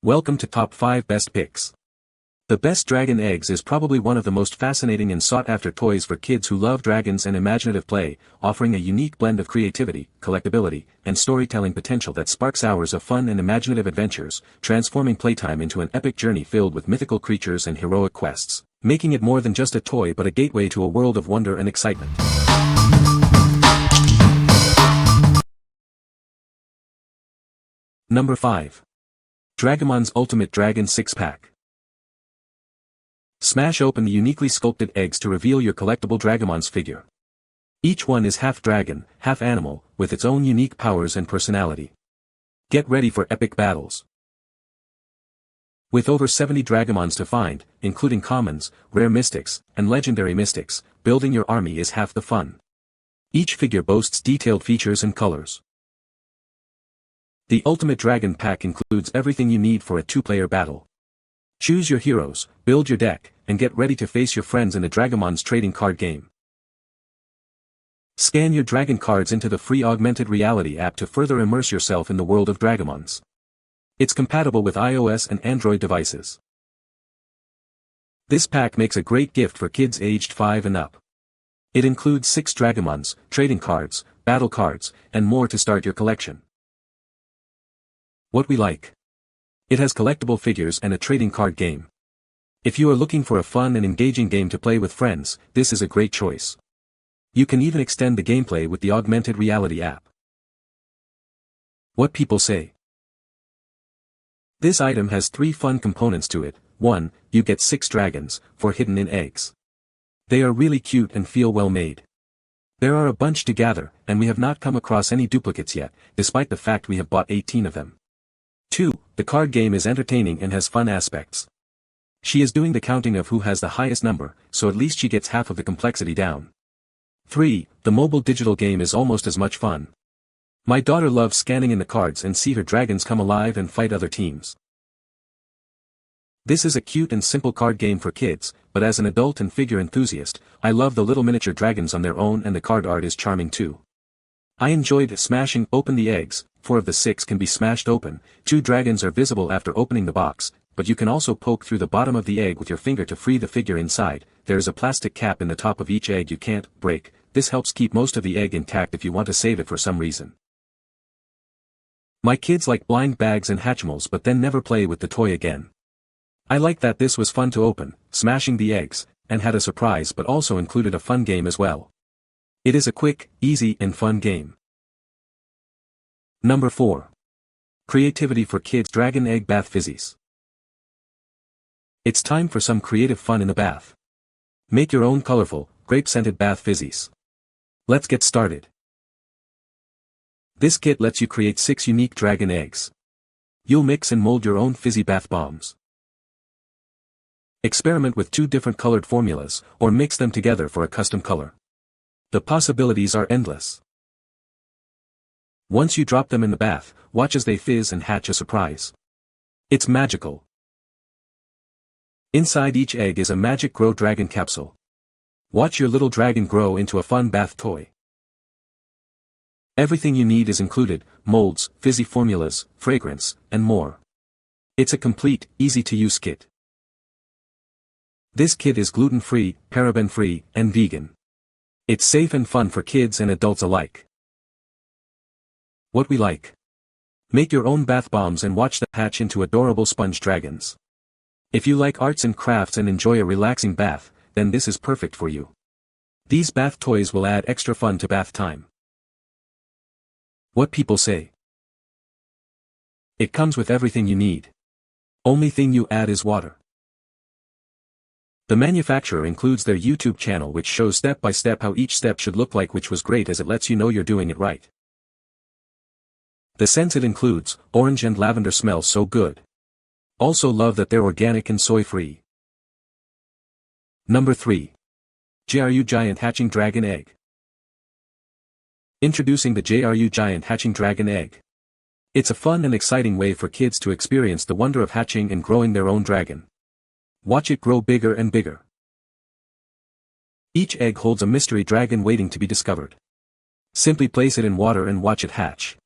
Welcome to Top 5 Best Picks. The Best Dragon Eggs is probably one of the most fascinating and sought-after toys for kids who love dragons and imaginative play, offering a unique blend of creativity, collectibility, and storytelling potential that sparks hours of fun and imaginative adventures, transforming playtime into an epic journey filled with mythical creatures and heroic quests, making it more than just a toy but a gateway to a world of wonder and excitement. Number 5. Dragamonz Ultimate Dragon 6-Pack. Smash open the uniquely sculpted eggs to reveal your collectible Dragamonz figure. Each one is half dragon, half animal, with its own unique powers and personality. Get ready for epic battles. With over 70 Dragamonz to find, including commons, rare mystics, and legendary mystics, building your army is half the fun. Each figure boasts detailed features and colors. The Ultimate Dragon Pack includes everything you need for a two-player battle. Choose your heroes, build your deck, and get ready to face your friends in a Dragamonz trading card game. Scan your dragon cards into the free augmented reality app to further immerse yourself in the world of Dragamonz. It's compatible with iOS and Android devices. This pack makes a great gift for kids aged 5 and up. It includes 6 Dragamonz, trading cards, battle cards, and more to start your collection. What we like. It has collectible figures and a trading card game. If you are looking for a fun and engaging game to play with friends, this is a great choice. You can even extend the gameplay with the augmented reality app. What people say. This item has 3 fun components to it. 1. You get 6 dragons, 4 hidden in eggs. They are really cute and feel well made. There are a bunch to gather, and we have not come across any duplicates yet, despite the fact we have bought 18 of them. 2. The card game is entertaining and has fun aspects. She is doing the counting of who has the highest number, so at least she gets half of the complexity down. 3. The mobile digital game is almost as much fun. My daughter loves scanning in the cards and see her dragons come alive and fight other teams. This is a cute and simple card game for kids, but as an adult and figure enthusiast, I love the little miniature dragons on their own and the card art is charming too. I enjoyed smashing open the eggs. 4 of the 6 can be smashed open, 2 dragons are visible after opening the box, but you can also poke through the bottom of the egg with your finger to free the figure inside. There is a plastic cap in the top of each egg you can't break. This helps keep most of the egg intact if you want to save it for some reason. My kids like blind bags and Hatchimals but then never play with the toy again. I like that this was fun to open, smashing the eggs, and had a surprise but also included a fun game as well. It is a quick, easy and fun game. Number 4. Creativity for Kids Dragon Egg Bath Fizzies. It's time for some creative fun in the bath. Make your own colorful, grape-scented bath fizzies. Let's get started. This kit lets you create 6 unique dragon eggs. You'll mix and mold your own fizzy bath bombs. Experiment with 2 different colored formulas, or mix them together for a custom color. The possibilities are endless. Once you drop them in the bath, watch as they fizz and hatch a surprise. It's magical. Inside each egg is a magic grow dragon capsule. Watch your little dragon grow into a fun bath toy. Everything you need is included: molds, fizzy formulas, fragrance, and more. It's a complete, easy-to-use kit. This kit is gluten-free, paraben-free, and vegan. It's safe and fun for kids and adults alike. What we like. Make your own bath bombs and watch them hatch into adorable sponge dragons. If you like arts and crafts and enjoy a relaxing bath, then this is perfect for you. These bath toys will add extra fun to bath time. What people say. It comes with everything you need. Only thing you add is water. The manufacturer includes their YouTube channel which shows step by step how each step should look like, which was great as it lets you know you're doing it right. The scents it includes, orange and lavender, smell so good. Also love that they're organic and soy-free. Number 3. JRU Giant Hatching Dragon Egg. Introducing the JRU Giant Hatching Dragon Egg. It's a fun and exciting way for kids to experience the wonder of hatching and growing their own dragon. Watch it grow bigger and bigger. Each egg holds a mystery dragon waiting to be discovered. Simply place it in water and watch it hatch.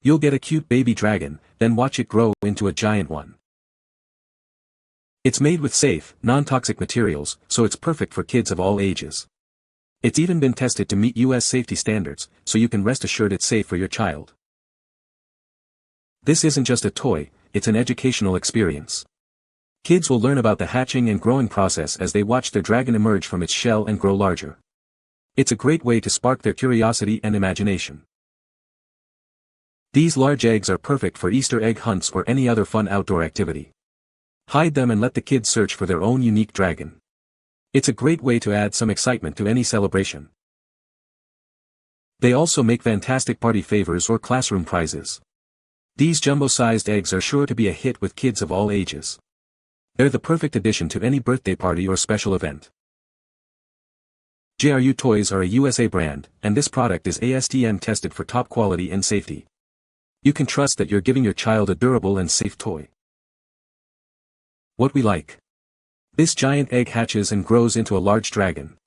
You'll get a cute baby dragon, then watch it grow into a giant one. It's made with safe, non-toxic materials, so it's perfect for kids of all ages. It's even been tested to meet US safety standards, so you can rest assured it's safe for your child. This isn't just a toy, it's an educational experience. Kids will learn about the hatching and growing process as they watch their dragon emerge from its shell and grow larger. It's a great way to spark their curiosity and imagination. These large eggs are perfect for Easter egg hunts or any other fun outdoor activity. Hide them and let the kids search for their own unique dragon. It's a great way to add some excitement to any celebration. They also make fantastic party favors or classroom prizes. These jumbo-sized eggs are sure to be a hit with kids of all ages. They're the perfect addition to any birthday party or special event. JRU Toys are a USA brand, and this product is ASTM tested for top quality and safety. You can trust that you're giving your child a durable and safe toy. What we like. This giant egg hatches and grows into a large dragon.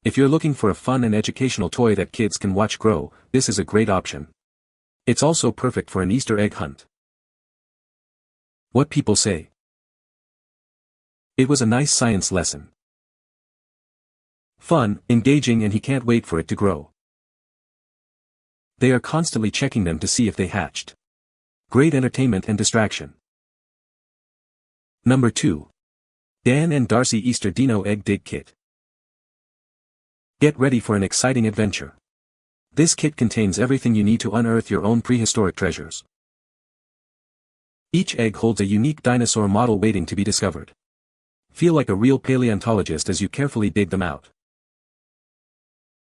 If you're looking for a fun and educational toy that kids can watch grow, this is a great option. It's also perfect for an Easter egg hunt. What people say. It was a nice science lesson. Fun, engaging, and he can't wait for it to grow. They are constantly checking them to see if they hatched. Great entertainment and distraction. Number 2. Dan&Darci Easter Dino Egg Dig Kit. Get ready for an exciting adventure. This kit contains everything you need to unearth your own prehistoric treasures. Each egg holds a unique dinosaur model waiting to be discovered. Feel like a real paleontologist as you carefully dig them out.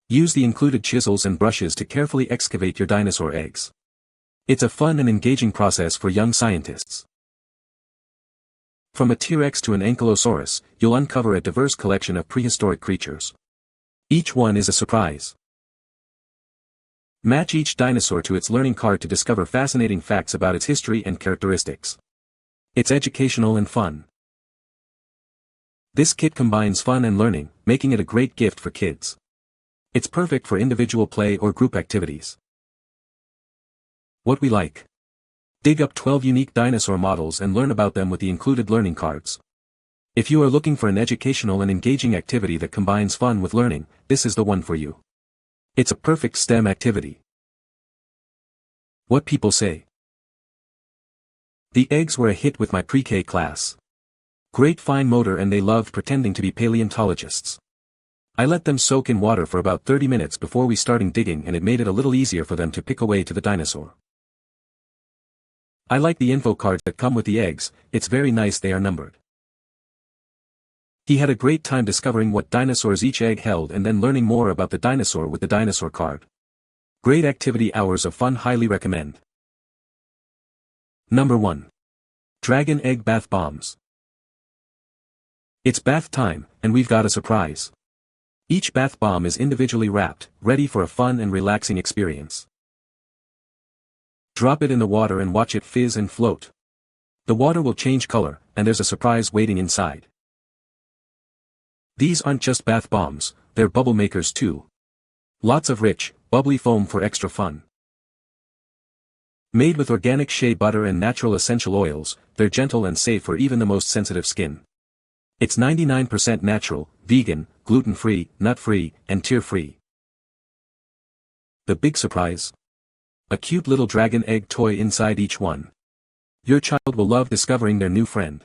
Use the included chisels and brushes to carefully excavate your dinosaur eggs. It's a fun and engaging process for young scientists. From a T-Rex to an Ankylosaurus, you'll uncover a diverse collection of prehistoric creatures. Each one is a surprise. Match each dinosaur to its learning card to discover fascinating facts about its history and characteristics. It's educational and fun. This kit combines fun and learning, making it a great gift for kids. It's perfect for individual play or group activities. What we like. Dig up 12 unique dinosaur models and learn about them with the included learning cards. If you are looking for an educational and engaging activity that combines fun with learning, this is the one for you. It's a perfect STEM activity. What people say. The eggs were a hit with my pre-K class. Great fine motor and they loved pretending to be paleontologists. I let them soak in water for about 30 minutes before we started digging and it made it a little easier for them to pick away to the dinosaur. I like the info cards that come with the eggs, it's very nice they are numbered. He had a great time discovering what dinosaurs each egg held and then learning more about the dinosaur with the dinosaur card. Great activity, hours of fun, highly recommend. Number 1. Dragon Egg Bath Bombs. It's bath time, and we've got a surprise. Each bath bomb is individually wrapped, ready for a fun and relaxing experience. Drop it in the water and watch it fizz and float. The water will change color, and there's a surprise waiting inside. These aren't just bath bombs, they're bubble makers too. Lots of rich, bubbly foam for extra fun. Made with organic shea butter and natural essential oils, they're gentle and safe for even the most sensitive skin. It's 99% natural, vegan, gluten-free, nut-free, and tear-free. The big surprise? A cute little dragon egg toy inside each one. Your child will love discovering their new friend.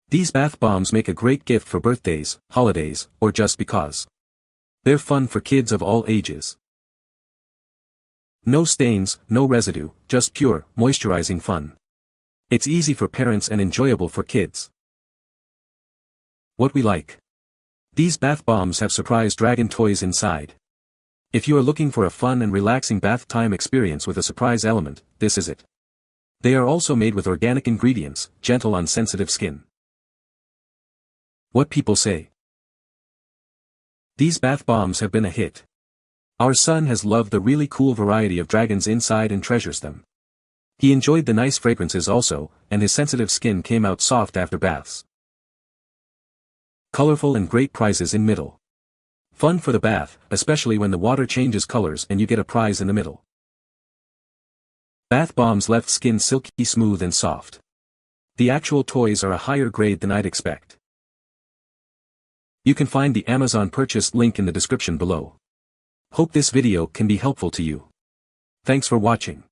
These bath bombs make a great gift for birthdays, holidays, or just because. They're fun for kids of all ages. No stains, no residue, just pure, moisturizing fun. It's easy for parents and enjoyable for kids. What we like. These bath bombs have surprise dragon toys inside. If you are looking for a fun and relaxing bath time experience with a surprise element, this is it. They are also made with organic ingredients, gentle on sensitive skin. What people say. These bath bombs have been a hit. Our son has loved the really cool variety of dragons inside and treasures them. He enjoyed the nice fragrances also, and his sensitive skin came out soft after baths. Colorful and great prizes in middle. Fun for the bath, especially when the water changes colors and you get a prize in the middle. Bath bombs left skin silky smooth and soft. The actual toys are a higher grade than I'd expect. You can find the Amazon purchase link in the description below. Hope this video can be helpful to you. Thanks for watching.